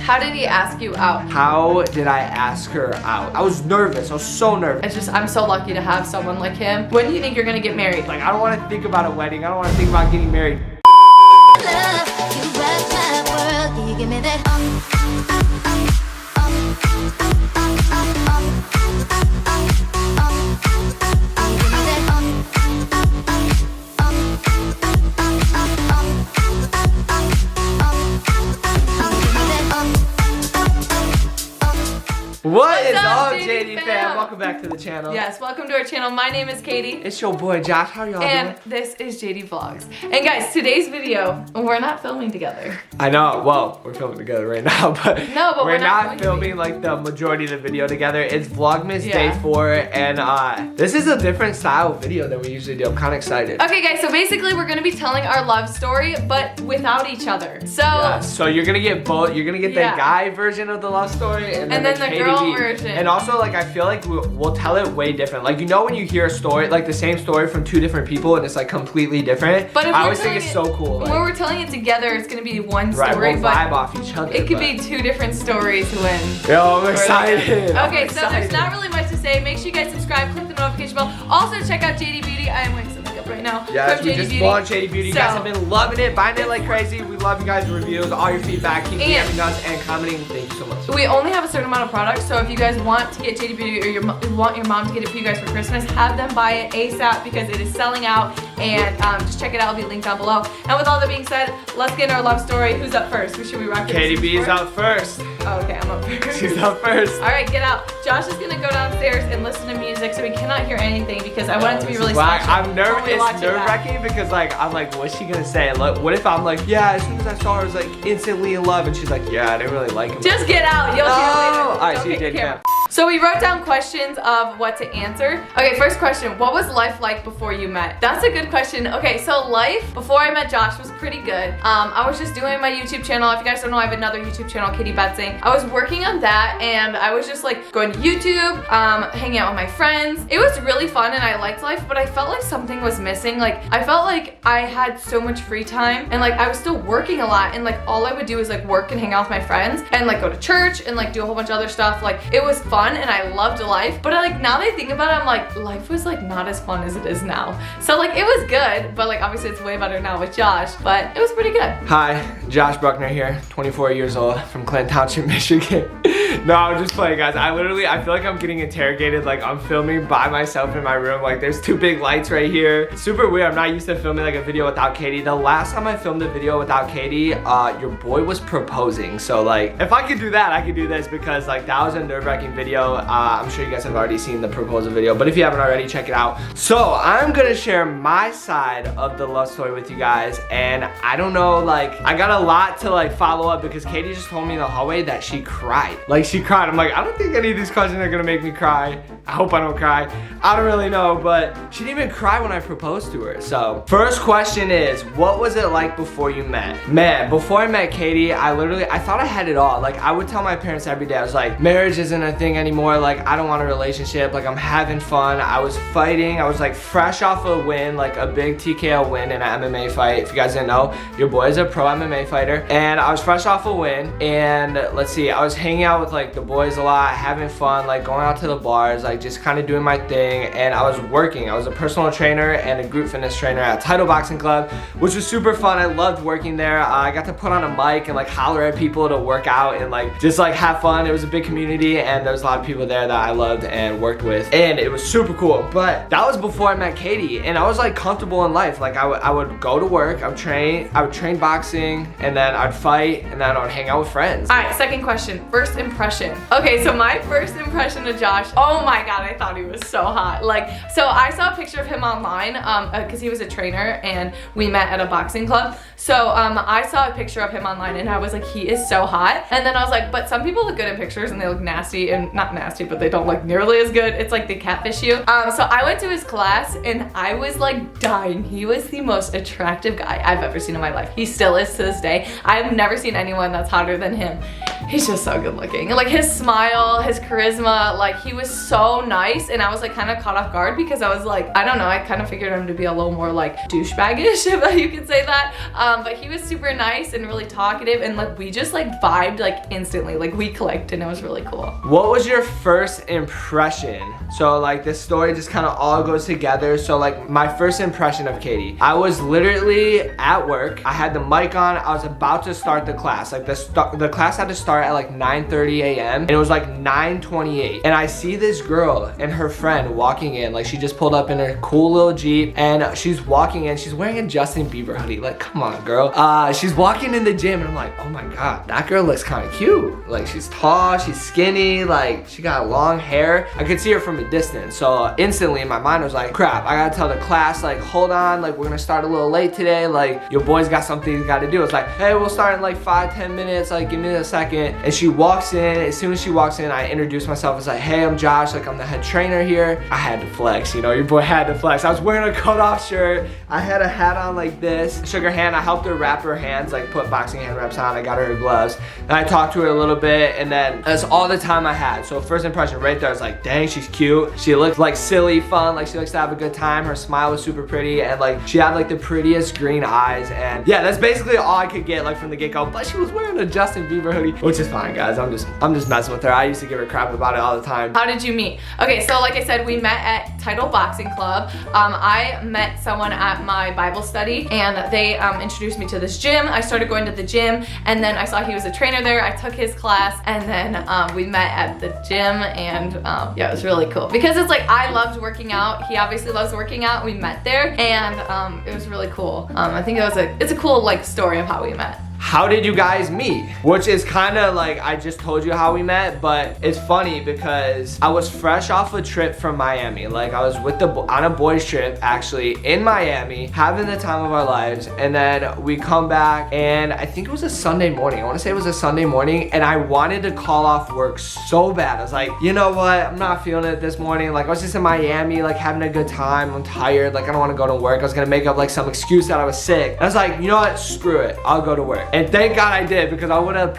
How did he ask you out? How did I ask her out? I was nervous. I was so nervous. It's just, I'm so lucky to have someone like him. When do you think you're gonna get married? Like, I don't want to think about a wedding. I don't want to think about getting married. What is up, Jatie fam? Welcome back to the channel. Yes, welcome to our channel. My name is Katie. It's your boy Josh. How y'all doing? And this is Jatie Vlogs. And guys, today's video, we're not filming together. I know. Well, we're filming together right now, but we're not filming like the majority of the video together. It's Vlogmas Day 4, and this is a different style of video than we usually do. I'm kind of excited. Okay, guys. So basically, we're gonna be telling our love story, but without each other. So. Yeah, so you're gonna get both. You're gonna get the guy version of the love story, and then the girl version. And also, like, I feel like we'll tell it way different. Like, you know when you hear a story, like the same story from two different people, and it's like completely different. But I always think it's so cool. When we're telling it together, it's gonna be one story, right, we'll but vibe off each other. It could be two different stories when. Yo, I'm excited. Okay, so there's not really much to say. Make sure you guys subscribe, click the notification bell. Also, check out Jatie Beauty. I am wearing some makeup right now. Yes, we just launched Jatie Beauty. You guys have been loving it, buying it like crazy. We love you guys' reviews, all your feedback, keep DMing us and commenting. Thank you so much. We only have a certain amount of products, so if you guys want to get Jatie Beauty or you want your mom to get it for you guys for Christmas, have them buy it ASAP because it is selling out. And just check it out. It'll be linked down below. And with all that being said, let's get in our love story. Who's up first? Who should we rock? Katie B is out first. Oh, okay, I'm up first. She's up first. All right, get out. Josh is gonna go downstairs and listen to music, so we cannot hear anything because I want it to be really special. I'm nervous. It's nerve-wracking because I'm like, what's she gonna say? Like, what if I'm like, yeah, as soon as I saw her, I was like instantly in love, and she's like, yeah, I didn't really like him. Just get out. You'll hear later. All right, see you, Jatie. So we wrote down questions of what to answer. Okay, first question, what was life like before you met? That's a good question. Okay, so life before I met Josh was pretty good. I was just doing my YouTube channel. If you guys don't know, I have another YouTube channel, Katie Betsing. I was working on that and I was just like going to YouTube, hanging out with my friends. It was really fun and I liked life, but I felt like something was missing. Like, I felt like I had so much free time and like I was still working a lot and like all I would do is like work and hang out with my friends and like go to church and like do a whole bunch of other stuff. Like, it was fun and I loved life, but like now that I think about it, I'm like, life was like not as fun as it is now. So like it was good, but like obviously it's way better now with Josh, but it was pretty good. Hi, Josh Bruckner here, 24 years old from Clinton Township, Michigan. No, I'm just playing, guys. I feel like I'm getting interrogated. Like, I'm filming by myself in my room. Like, there's two big lights right here. Super weird. I'm not used to filming like a video without Katie. The last time I filmed a video without Katie, your boy was proposing. So like, if I could do that, I could do this because like that was a nerve-wracking video. I'm sure you guys have already seen the proposal video, but if you haven't already, check it out. So I'm gonna share my side of the love story with you guys, and I don't know, like, I got a lot to like follow up because Katie just told me in the hallway that she cried. Like, she cried. I'm like, I don't think any of these questions are gonna make me cry. I hope I don't cry. I don't really know, but she didn't even cry when I proposed to her. So first question is, what was it like before you met? Man, before I met Katie, I thought I had it all. Like, I would tell my parents every day, I was like, marriage isn't a thing anymore. Like, I don't want a relationship. Like, I'm having fun. I was fighting. I was like fresh off a win, like a big TKO win in an MMA fight. If you guys didn't know, your boy is a pro MMA fighter. And I was fresh off a win. And let's see, I was hanging out with like the boys a lot, having fun, like going out to the bars, like just kind of doing my thing. And I was working. I was a personal trainer and a group fitness trainer at Title Boxing Club, which was super fun. I loved working there. I got to put on a mic and like holler at people to work out and like just like have fun. It was a big community and there was a lot of people there that I loved and worked with, and it was super cool. But that was before I met Katie, and I was like comfortable in life. Like, I would go to work, I would train boxing, and then I'd fight, and then I would hang out with friends. All right, second question, first impression. Okay, so my first impression of Josh, oh my God, I thought he was so hot. Like, so I saw a picture of him online because he was a trainer and we met at a boxing club. So I saw a picture of him online and I was like, he is so hot. And then I was like, but some people look good in pictures and they look nasty, and not nasty, but they don't look nearly as good. It's like they catfish you. So I went to his class and I was like dying. He was the most attractive guy I've ever seen in my life. He still is to this day. I've never seen anyone that's hotter than him. he's just so good looking. Like his smile, his charisma, like he was so nice, and I was like kind of caught off guard because I was like, I don't know, I kind of figured him to be a little more like douchebaggish, if you could say that. But he was super nice and really talkative, and like we just like vibed like instantly, like we clicked, and it was really cool. What was your first impression? So like this story just kind of all goes together. So like my first impression of Katie, I was literally at work. I had the mic on. I was about to start the class. Like the class had to start at like 9:30 a.m. and it was like 9:28. And I see this girl and her friend walking in. Like she just pulled up in her cool little Jeep, and she's walking in. She's wearing a Justin Bieber hoodie. Like, come on, girl. She's walking in the gym, and I'm like, oh my God, that girl looks kind of cute. Like she's tall, she's skinny, like she got long hair. I could see her from a distance. So instantly in my mind I was like, crap, I gotta tell the class, like, hold on, like we're gonna start a little late today. Like your boy's got something he's gotta do. It's like, hey, we'll start in like 5-10 minutes. Like give me a second. And she walks in. As soon as she walks in, I introduce myself. It's like, hey, I'm Josh. Like I'm the head trainer here. I had to flex, you know, your boy had to flex. I was wearing a cutoff shirt. I had a hat on like this. Shook her hand. I helped her wrap her hands, like put boxing hand wraps on. I got her gloves. And I talked to her a little bit, and then that's all the time I had. So first impression right there, I was like, dang, she's cute. She looked like silly, fun, like she likes to have a good time. Her smile was super pretty, and like she had like the prettiest green eyes. And yeah, that's basically all I could get like from the get-go. But she was wearing a Justin Bieber hoodie, which is fine, guys. I'm just messing with her. I used to give her crap about it all the time. How did you meet? Okay, so like I said, we met at Title Boxing Club. I met someone at my Bible study, and they introduced me to this gym. I started going to the gym, and then I saw he was a trainer there. I took his class, and then we met at the gym, and yeah, it was really cool because it's like I loved working out. He obviously loves working out. We met there, and it was really cool. I think it's a cool like story of how we met. How did you guys meet? Which is kind of like, I just told you how we met, but it's funny because I was fresh off a trip from Miami. Like I was with on a boys trip actually in Miami, having the time of our lives. And then we come back, and I think it was a Sunday morning. I want to say it was a Sunday morning, and I wanted to call off work so bad. I was like, you know what? I'm not feeling it this morning. Like I was just in Miami, like having a good time. I'm tired. Like I don't want to go to work. I was going to make up like some excuse that I was sick. And I was like, you know what? Screw it. I'll go to work. And thank God I did, because I would have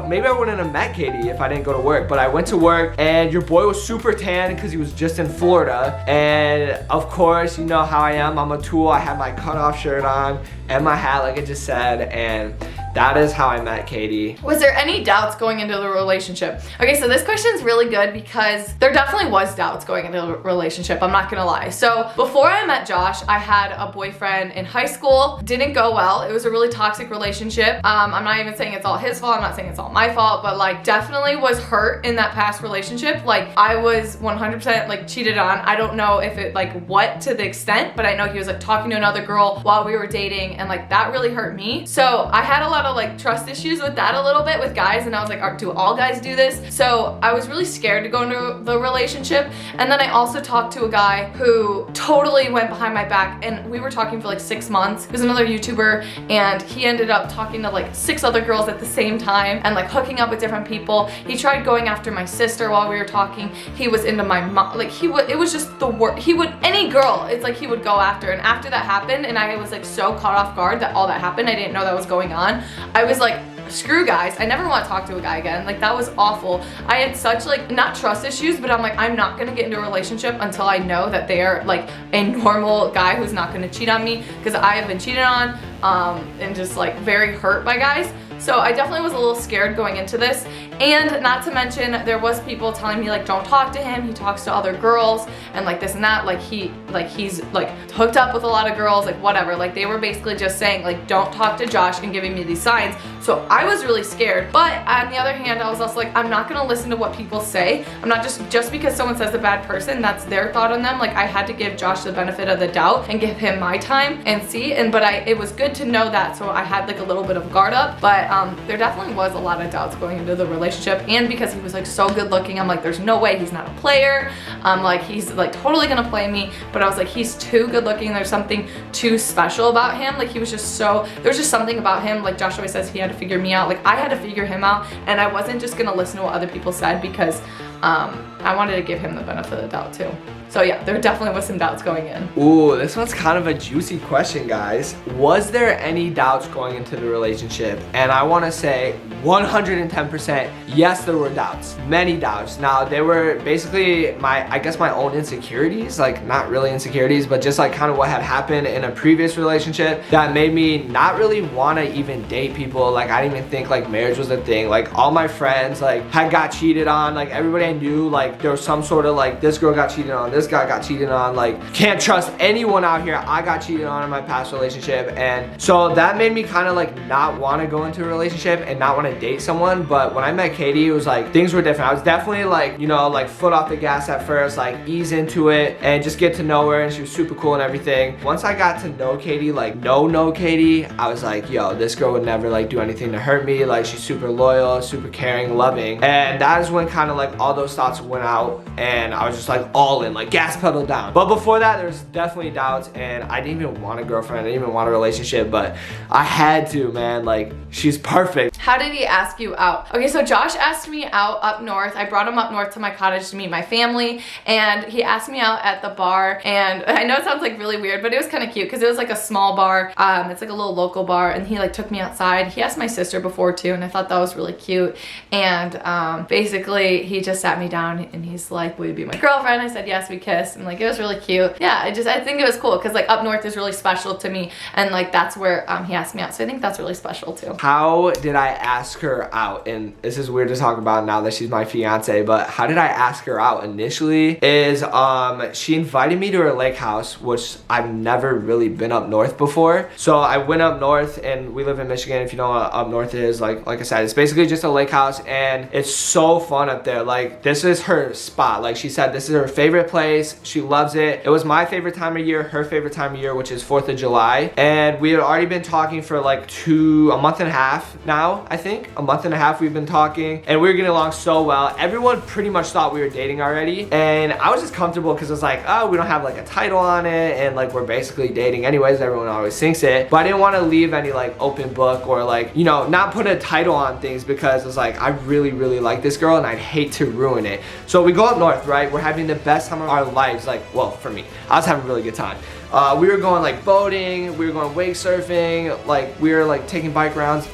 maybe I wouldn't have met Katie if I didn't go to work. But I went to work, and your boy was super tan because he was just in Florida. And of course, you know how I am. I'm a tool. I had my cutoff shirt on and my hat, like I just said, and that is how I met Katie. Was there any doubts going into the relationship? Okay, so this question is really good because there definitely was doubts going into the relationship, I'm not gonna lie. So before I met Josh, I had a boyfriend in high school. Didn't go well. It was a really toxic relationship. I'm not even saying it's all his fault. I'm not saying it's all my fault, but like definitely was hurt in that past relationship. Like I was 100% like cheated on. I don't know if it like what to the extent, but I know he was like talking to another girl while we were dating, and like that really hurt me. So I had a lot of like trust issues with that a little bit with guys, and I was like, do all guys do this? So I was really scared to go into the relationship. And then I also talked to a guy who totally went behind my back, and we were talking for like 6 months. He was another YouTuber, and he ended up talking to like 6 other girls at the same time and like hooking up with different people. He tried going after my sister while we were talking. He was into my mom. Like it was just the worst. He would, any girl, it's like he would go after. And after that happened, and I was like so caught off guard that all that happened, I didn't know that was going on. I was like, screw guys. I never want to talk to a guy again. Like that was awful. I had such like, not trust issues, but I'm like, I'm not gonna get into a relationship until I know that they are like a normal guy who's not gonna cheat on me, because I have been cheated on and just like very hurt by guys. So I definitely was a little scared going into this. And not to mention, there was people telling me like, don't talk to him, he talks to other girls and like this and that, like he's like hooked up with a lot of girls, like whatever. Like they were basically just saying like, don't talk to Josh, and giving me these signs. So I was really scared. But on the other hand, I was also like, I'm not gonna listen to what people say. I'm not just because someone says a bad person, that's their thought on them. Like I had to give Josh the benefit of the doubt and give him my time and see. But it was good to know that, so I had like a little bit of guard up. But there definitely was a lot of doubts going into the relationship, and because he was like so good looking, I'm like, there's no way he's not a player. Like he's like totally gonna play me. But I was like, he's too good looking. There's something too special about him. Like he was just there's just something about him. Like Josh always says, he had to figure me out. Like I had to figure him out, and I wasn't just gonna listen to what other people said, because I wanted to give him the benefit of the doubt too. So yeah, there definitely was some doubts going in. Ooh, this one's kind of a juicy question, guys. Was there any doubts going into the relationship? And I want to say 110% yes, there were doubts, many doubts. Now, they were basically I guess my own insecurities, like not really insecurities, but just like kind of what had happened in a previous relationship that made me not really want to even date people. Like I didn't even think like marriage was a thing. Like all my friends like had got cheated on. Like everybody I knew, like there was some sort of like this girl got cheated on, this guy got cheated on, like can't trust anyone out here. I got cheated on in my past relationship, and so that made me kind of like not want to go into a relationship and not want to date someone. But when I met Katie, it was like things were different. I was definitely like, you know, like foot off the gas at first, like ease into it and just get to know her, and she was super cool and everything. Once I got to know Katie, like know Katie, I was like, yo, this girl would never like do anything to hurt me. Like she's super loyal, super caring, loving. And that is when kind of like all those thoughts went out, and I was just like all in, like gas pedal down. But before that, there was definitely doubts, and I didn't even want a girlfriend. I didn't even want a relationship, but I had to, man. Like she's perfect. How did he ask you out? Okay, so Josh asked me out up north. I brought him up north to my cottage to meet my family, and he asked me out at the bar. And I know it sounds like really weird, but it was kind of cute because it was like a small bar. It's like a little local bar, and he like took me outside. He asked my sister before too, and I thought that was really cute. And basically he just sat me down and he's like, will you be my girlfriend? I said yes, we kissed, and like it was really cute. Yeah, I think it was cool because like up north is really special to me, and like that's where he asked me out, so I think that's really special too. How did I ask her out? And this is weird to talk about now that she's my fiance, but how did I ask her out initially is she invited me to her lake house, which I've never really been up north before. So I went up north, and we live in Michigan. If you know what up north is, like I said, it's basically just a lake house, and it's so fun up there. Like this is her spot. Like she said, this is her favorite place. She loves it. It was my favorite time of year, her favorite time of year, which is 4th of July. And we had already been talking for like a month and a half now, I think. A month and a half we've been talking, and we were getting along so well. Everyone pretty much thought we were dating already, and I was just comfortable because it's like, oh, we don't have like a title on it, and like we're basically dating anyways. Everyone always thinks it, but I didn't want to leave any like open book or like, you know, not put a title on things because it's like I really like this girl and I'd hate to ruin it. So we go up north, right? We're having the best time of our lives. Like, well, for me, I was having a really good time. We were going like boating, we were going wake surfing, like we were like taking bike rides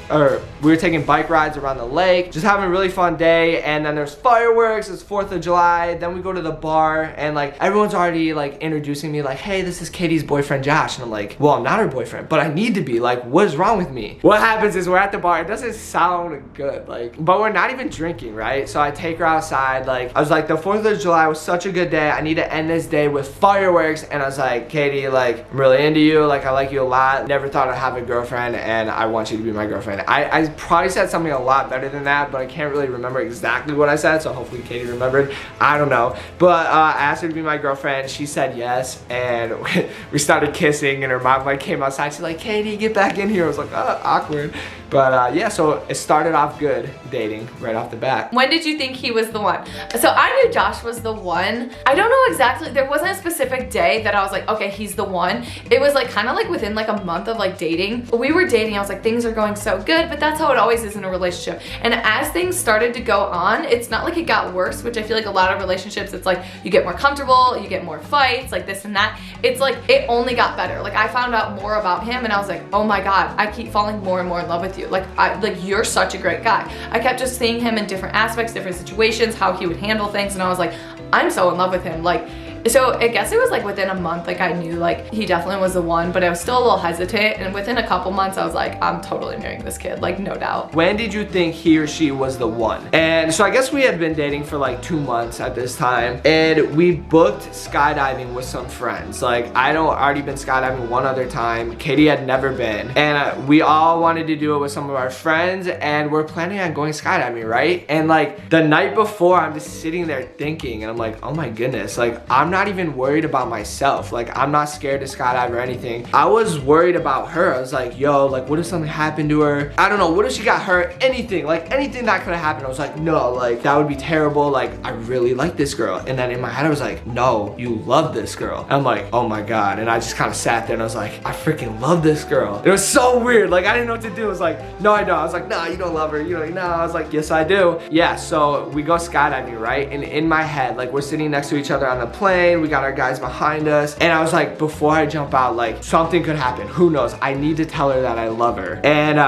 around the lake, just having a really fun day. And then there's fireworks, it's 4th of July, then we go to the bar, and like everyone's already like introducing me like, hey, this is Katie's boyfriend Josh. And I'm like, well, I'm not her boyfriend, but I need to be. Like, what is wrong with me? What happens is we're at the bar, it doesn't sound good, like, but we're not even drinking, right? So I take her outside. Like I was like, the 4th of July was such a good day, I need to end this day with fireworks. And I was like, Katie, like I'm really into you, like I like you a lot, never thought I'd have a girlfriend, and I want you to be my girlfriend. I probably said something a lot better than that, but I can't really remember exactly what I said, so hopefully Katie remembered. I don't know, but I asked her to be my girlfriend. She said yes, and we started kissing, and her mom like came outside. She's like, Katie, get back in here. I was like, oh, awkward. But yeah, so it started off good dating right off the bat. When did you think he was the one? So I knew Josh was the one. I don't know exactly, there wasn't a specific day that I was like, okay, he's the one. It was like kind of like within like a month of like dating. We were dating, I was like, things are going so good, but that's how it always is in a relationship. And as things started to go on, it's not like it got worse, which I feel like a lot of relationships, it's like you get more comfortable, you get more fights, like this and that. It's like it only got better. Like I found out more about him, and I was like, oh my God, I keep falling more and more in love with you. Like you're such a great guy. I kept just seeing him in different aspects, different situations, how he would handle things, and I was like, I'm so in love with him. Like, so I guess it was like within a month, like I knew like he definitely was the one, but I was still a little hesitant. And within a couple months, I was like, I'm totally marrying this kid, like no doubt. When did you think he or she was the one? And so I guess we had been dating for like 2 months at this time, and we booked skydiving with some friends. Like I'd already been skydiving one other time. Katie had never been, and we all wanted to do it with some of our friends, and we're planning on going skydiving, right? And like the night before, I'm just sitting there thinking, and I'm like, oh my goodness, like I'm not even worried about myself. Like, I'm not scared to skydive or anything. I was worried about her. I was like, yo, like, what if something happened to her? I don't know, what if she got hurt? Anything, like anything that could have happened. I was like, no, like that would be terrible. Like, I really like this girl. And then in my head I was like, no, you love this girl. And I'm like, oh my God. And I just kind of sat there and I was like, I freaking love this girl. It was so weird. Like, I didn't know what to do. I was like, no, I don't. I was like, no, you don't love her. You know, no. I was like, yes, I do. Yeah, so we go skydiving, right? And in my head, like, we're sitting next to each other on the plane. We got our guys behind us. And I was like, before I jump out, like, something could happen. Who knows? I need to tell her that I love her. And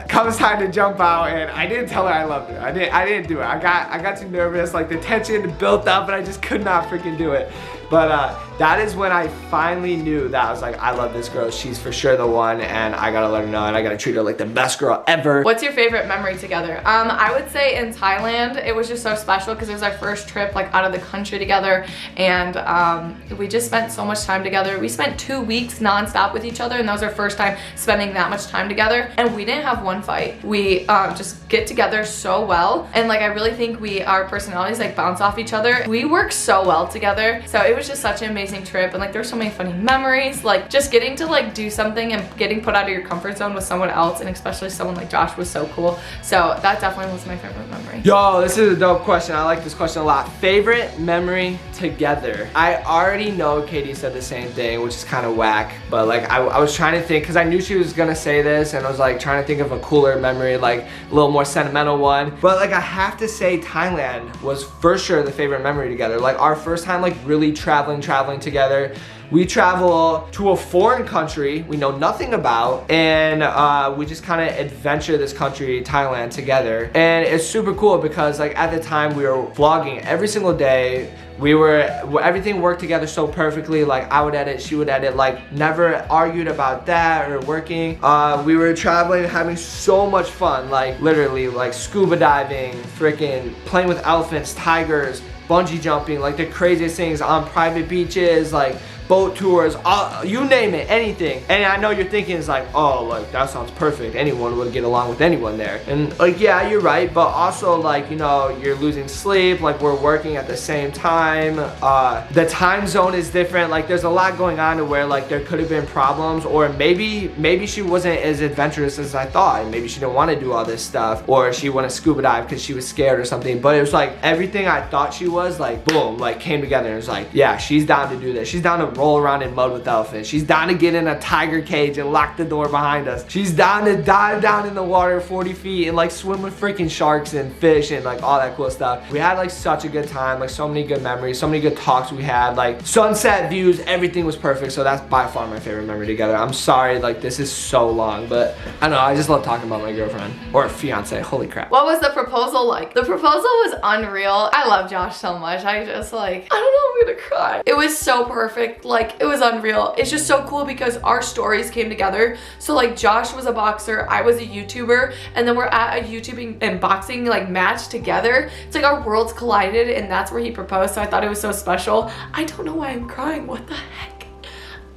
comes time to jump out, and I didn't tell her I loved her. I didn't do it. I got too nervous. Like, the tension built up, and I just could not freaking do it. But that is when I finally knew that I was like, I love this girl. She's for sure the one, and I gotta let her know, and I gotta treat her like the best girl ever. What's your favorite memory together? I would say in Thailand, it was just so special because it was our first trip like out of the country together, and we just spent so much time together. We spent 2 weeks nonstop with each other, and that was our first time spending that much time together, and we didn't have one fight. We just get together so well, and like I really think our personalities like bounce off each other. We work so well together, so it was just such an amazing trip, and like there's so many funny memories. Like, just getting to like do something and getting put out of your comfort zone with someone else, and especially someone like Josh, was so cool. So that definitely was my favorite memory. Yo, this is a dope question. I like this question a lot. Favorite memory together. I already know Katie said the same thing, which is kind of whack, but like I was trying to think, because I knew she was gonna say this, and I was like trying to think of a cooler memory, like a little more sentimental one. But like, I have to say Thailand was for sure the favorite memory together. Like, our first time like really traveling together. We travel to a foreign country we know nothing about, and we just kind of adventure this country, Thailand, together. And it's super cool because like at the time we were vlogging every single day. Everything worked together so perfectly. Like, I would edit, she would edit, like never argued about that or working. We were traveling, having so much fun, like literally like scuba diving, freaking playing with elephants, tigers, bungee jumping, like the craziest things on private beaches, like boat tours, you name it, anything. And I know you're thinking it's like, oh, like that sounds perfect. Anyone would get along with anyone there. And like, yeah, you're right, but also like, you know, you're losing sleep, like we're working at the same time. The time zone is different. Like, there's a lot going on to where like there could have been problems, or maybe she wasn't as adventurous as I thought, and maybe she didn't want to do all this stuff, or she wouldn't scuba dive because she was scared or something. But it was like everything I thought she was, like boom, like came together, and it was like, yeah, she's down to do this. She's down to roll around in mud with elephants. She's down to get in a tiger cage and lock the door behind us. She's down to dive down in the water 40 feet and like swim with freaking sharks and fish and like all that cool stuff. We had like such a good time, like so many good memories, so many good talks we had, like sunset views, everything was perfect. So that's by far my favorite memory together. I'm sorry, like this is so long, but I don't know, I just love talking about my girlfriend or fiance. Holy crap. What was the proposal like? The proposal was unreal. I love Josh so much. I just like, I don't know, I'm gonna cry. It was so perfect. Like, it was unreal. It's just so cool because our stories came together. So like, Josh was a boxer, I was a YouTuber, and then we're at a YouTubing and boxing like match together. It's like our worlds collided, and that's where he proposed. So I thought it was so special. I don't know why I'm crying. What the heck?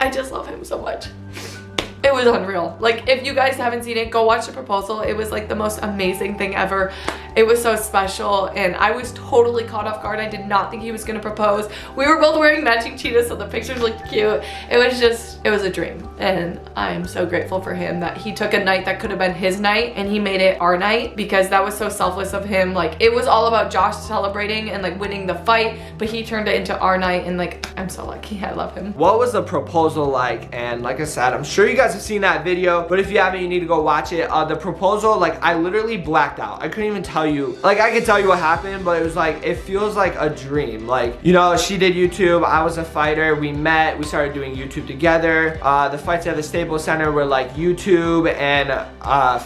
I just love him so much. It was unreal. Like, if you guys haven't seen it, go watch the proposal. It was like the most amazing thing ever. It was so special, and I was totally caught off guard. I did not think he was gonna propose. We were both wearing matching cheetahs, so the pictures looked cute. It was a dream, and I'm so grateful for him that he took a night that could have been his night and he made it our night, because that was so selfless of him. Like, it was all about Josh celebrating and like winning the fight, but he turned it into our night, and like, I'm so lucky. I love him. What was the proposal like? And like I said, I'm sure you guys have seen that video, but if you haven't, you need to go watch it. The proposal, like, I literally blacked out. I couldn't even tell you, like, I could tell you what happened, but it was like, it feels like a dream. Like, you know, she did YouTube, I was a fighter, we met, we started doing YouTube together. The fights at the Staples Center were like YouTube and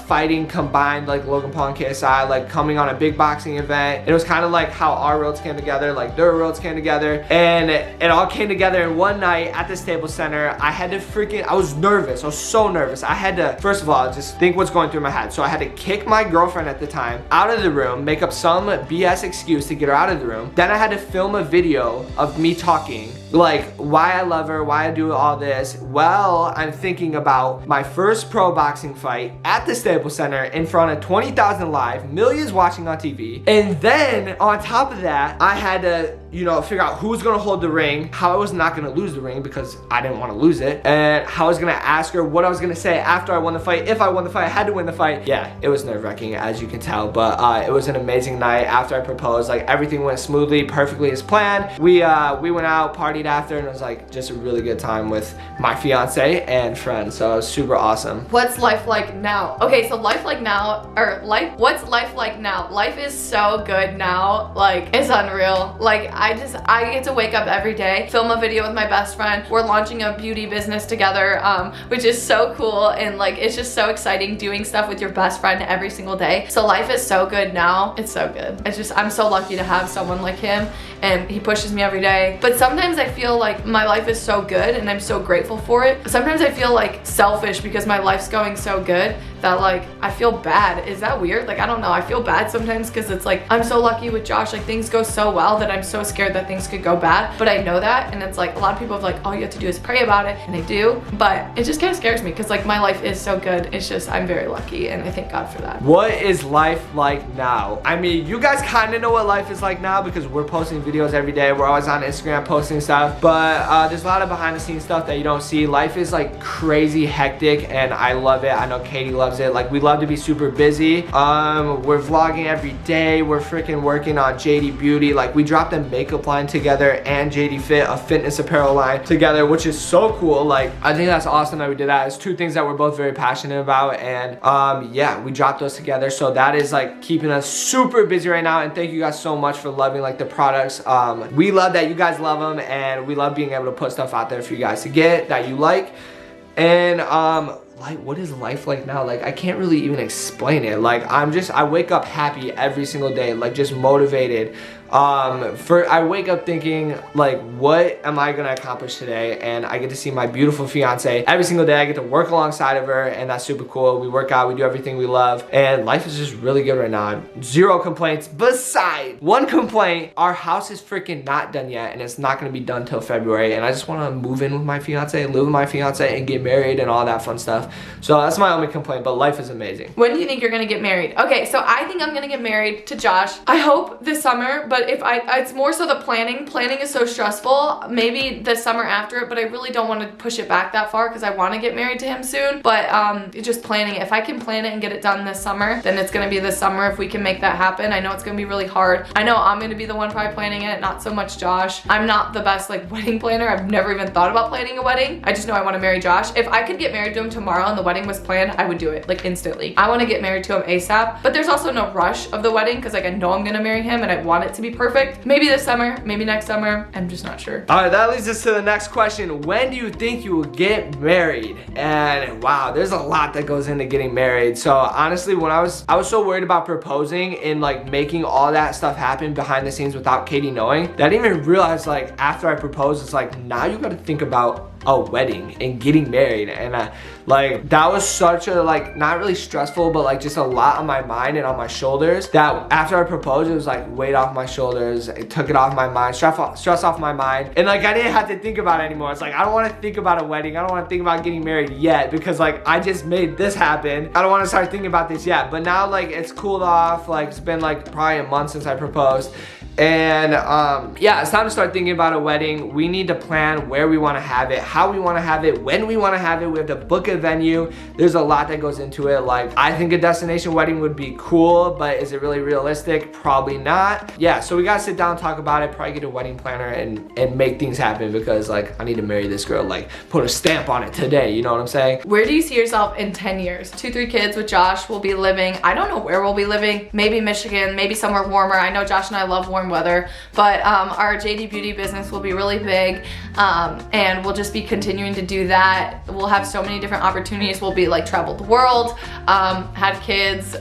fighting combined, like Logan Paul and KSI, like coming on a big boxing event. It was kind of like how our worlds came together, like their worlds came together, and it all came together in one night at the Staples Center. I had to I was nervous. I was so nervous. I had to, first of all, just think what's going through my head. So I had to kick my girlfriend at the time out of the room, make up some BS excuse to get her out of the room. Then I had to film a video of me talking, like why I love her, why I do all this. Well, I'm thinking about my first pro boxing fight at the Staples Center in front of 20,000 live, millions watching on TV. And then on top of that, I had to, you know, figure out who's gonna hold the ring, how I was not gonna lose the ring because I didn't want to lose it, and how I was gonna ask her, what I was gonna say after I won the fight. If I won the fight, I had to win the fight. Yeah, it was nerve-wracking, as you can tell, but it was an amazing night. After I proposed, like, everything went smoothly, perfectly as planned. We went out, partied after, and it was like just a really good time with my fiance and friends, so it was super awesome. What's life like now? Okay, so life like now, what's life like now? Life is so good now, like, it's unreal. Like, I get to wake up every day, film a video with my best friend. We're launching a beauty business together, which is so cool, and like, it's just so exciting doing stuff with your best friend every single day. So life is so good now. It's so good. It's just, I'm so lucky to have someone like him, and he pushes me every day. But sometimes I feel like my life is so good and I'm so grateful for it. Sometimes I feel like selfish because my life's going so good that, like, I feel bad. Is that weird? Like, I don't know. I feel bad sometimes because it's like, I'm so lucky with Josh. Like, things go so well that I'm so scared that things could go bad. But I know that, and it's like, a lot of people have like, all you have to do is pray about it, and they do. But it just kind of scares me because, like, my life is so good. It's just, I'm very lucky, and I thank God for that. What is life like now? I mean, you guys kind of know what life is like now because we're posting videos every day. We're always on Instagram posting stuff, but there's a lot of behind the scenes stuff that you don't see. Life is like crazy hectic, and I love it. I know Katie loves it. Like, we love to be super busy. We're vlogging every day. We're freaking working on Jatie Beauty. Like, we dropped a makeup line together and Jatie Fit, a fitness apparel line together, which is so cool. Like, I think that's awesome that we did that. It's two things that we're both very passionate about, and yeah, we dropped those together. So that is like keeping us super busy right now, and thank you guys so much for loving like the products. We love that you guys love them, and we love being able to put stuff out there for you guys to get that you like. And like, what is life like now? Like, I can't really even explain it. Like, I wake up happy every single day, like, just motivated. I wake up thinking, like, what am I gonna accomplish today? And I get to see my beautiful fiance every single day. I get to work alongside of her, and that's super cool. We work out, we do everything we love, and life is just really good right now. Zero complaints, besides one complaint: our house is freaking not done yet, and it's not gonna be done till February, and I just wanna move in with my fiance, live with my fiance, and get married and all that fun stuff. So that's my only complaint, but life is amazing. When do you think you're gonna get married? Okay, so I think I'm gonna get married to Josh. I hope this summer, but if it's more so the planning. Planning is so stressful. Maybe the summer after it, but I really don't want to push it back that far because I want to get married to him soon. But just planning it. If I can plan it and get it done this summer, then it's gonna be this summer if we can make that happen. I know it's gonna be really hard. I know I'm gonna be the one probably planning it, not so much Josh. I'm not the best like wedding planner. I've never even thought about planning a wedding. I just know I want to marry Josh. If I could get married to him tomorrow and the wedding was planned, I would do it like instantly. I want to get married to him ASAP, but there's also no rush of the wedding because like I know I'm gonna marry him and I want it to be perfect. Maybe this summer, maybe next summer. I'm just not sure. All right, that leads us to the next question. When do you think you will get married? And wow, there's a lot that goes into getting married. So honestly, when I was so worried about proposing and like making all that stuff happen behind the scenes without Katie knowing, that I didn't even realize like after I proposed, it's like now you got to think about a wedding and getting married. And like that was such a like not really stressful, but like just a lot on my mind and on my shoulders, that after I proposed, it was like weight off my shoulders. It took it off my mind, stress off my mind, and like I didn't have to think about it anymore. It's like I don't want to think about a wedding. I don't want to think about getting married yet because like I just made this happen. I don't want to start thinking about this yet. But now like it's cooled off. Like it's been like probably a month since I proposed. And yeah, it's time to start thinking about a wedding. We need to plan where we want to have it, how we want to have it, when we want to have it. We have to book a venue. There's a lot that goes into it. Like I think a destination wedding would be cool, but is it really realistic? Probably not. Yeah, so we gotta sit down and talk about it, probably get a wedding planner and make things happen, because like I need to marry this girl, like put a stamp on it today, you know what I'm saying? Where do you see yourself in 10 years? 2-3 kids with Josh. We'll be living, I don't know where we'll be living, maybe Michigan, maybe somewhere warmer. I know Josh and I love warm weather, but our Jatie Beauty business will be really big, and we'll just be continuing to do that. We'll have so many different opportunities. We'll be like travel the world, have kids,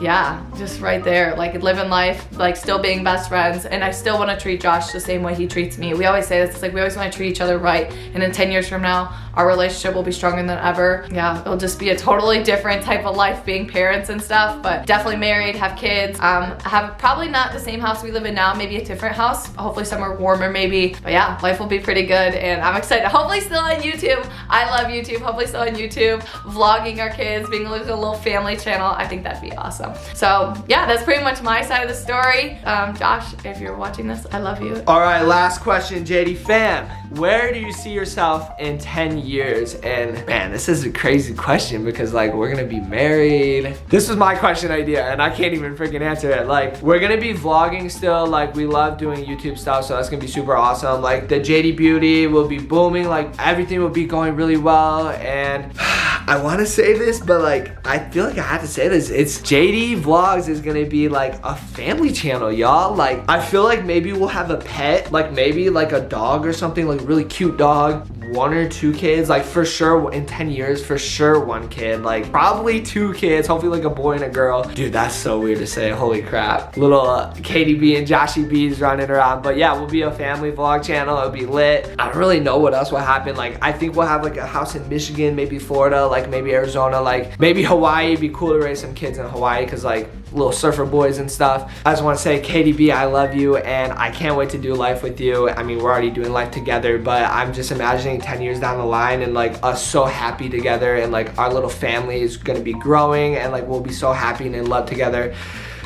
yeah, just right there, like living life, like still being best friends. And I still want to treat Josh the same way he treats me. We always say this, it's like we always want to treat each other right, and in 10 years from now our relationship will be stronger than ever. Yeah, it'll just be a totally different type of life being parents and stuff, but definitely married, have kids, have probably not the same house we live in now, maybe a different house, hopefully somewhere warmer maybe. But yeah, life will be pretty good, and I'm excited. Hopefully hopefully still on YouTube. I love YouTube. Hopefully still on YouTube, vlogging our kids, being a little family channel. I think that'd be awesome. So yeah, that's pretty much my side of the story. Josh, if you're watching this, I love you. All right, last question, JD fam. Where do you see yourself in 10 years? And man, this is a crazy question because like we're gonna be married. This was my question idea and I can't even freaking answer it. Like we're gonna be vlogging still. Like we love doing YouTube stuff, so that's gonna be super awesome. Like the JD Beauty will be booming. Like everything will be going really well. And I want to say this, but like I feel like I have to say this. It's JD Vlogs is gonna be like a family channel, y'all. Like I feel like maybe we'll have a pet, like maybe like a dog or something, like a really cute dog, 1 or 2 kids, like for sure in 10 years, for sure 1 kid, like probably 2 kids, hopefully like a boy and a girl. Dude, that's so weird to say, holy crap. Little Katie B and Joshy B's running around, but yeah, we'll be a family vlog channel, it'll be lit. I don't really know what else will happen. Like I think we'll have like a house in Michigan, maybe Florida, like maybe Arizona, like maybe Hawaii. It'd be cool to raise some kids in Hawaii because like little surfer boys and stuff. I just want to say, Katie B, I love you and I can't wait to do life with you. I mean, we're already doing life together, but I'm just imagining 10 years down the line and like us so happy together and like our little family is gonna be growing and like we'll be so happy and in love together.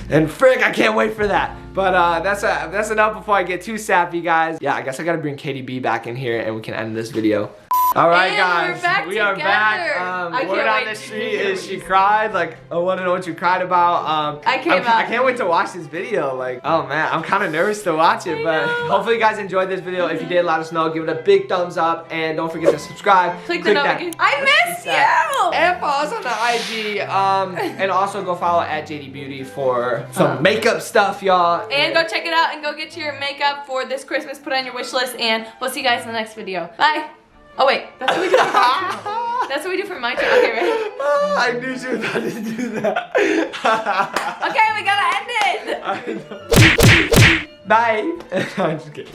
And frick, I can't wait for that. But that's enough before I get too sappy, guys. Yeah, I guess I gotta bring Katie B back in here and we can end this video. All right, guys, we are back. Word on the street is she cried. Like, I want to know what you cried about. I can't wait to watch this video. Like, oh man, I'm kind of nervous to watch it, but hopefully you guys enjoyed this video. If you did, let us know. Give it a big thumbs up, and don't forget to subscribe. Click the notification. I miss you. And follow us on the IG. And also go follow at JD Beauty for some makeup stuff, y'all. And go check it out and go get your makeup for this Christmas. Put on your wish list, and we'll see you guys in the next video. Bye. Oh wait, that's what we do for my channel. That's what we do for my channel. Okay, ready? I knew she was about to do that. Okay, we gotta end it. Bye. I'm just kidding.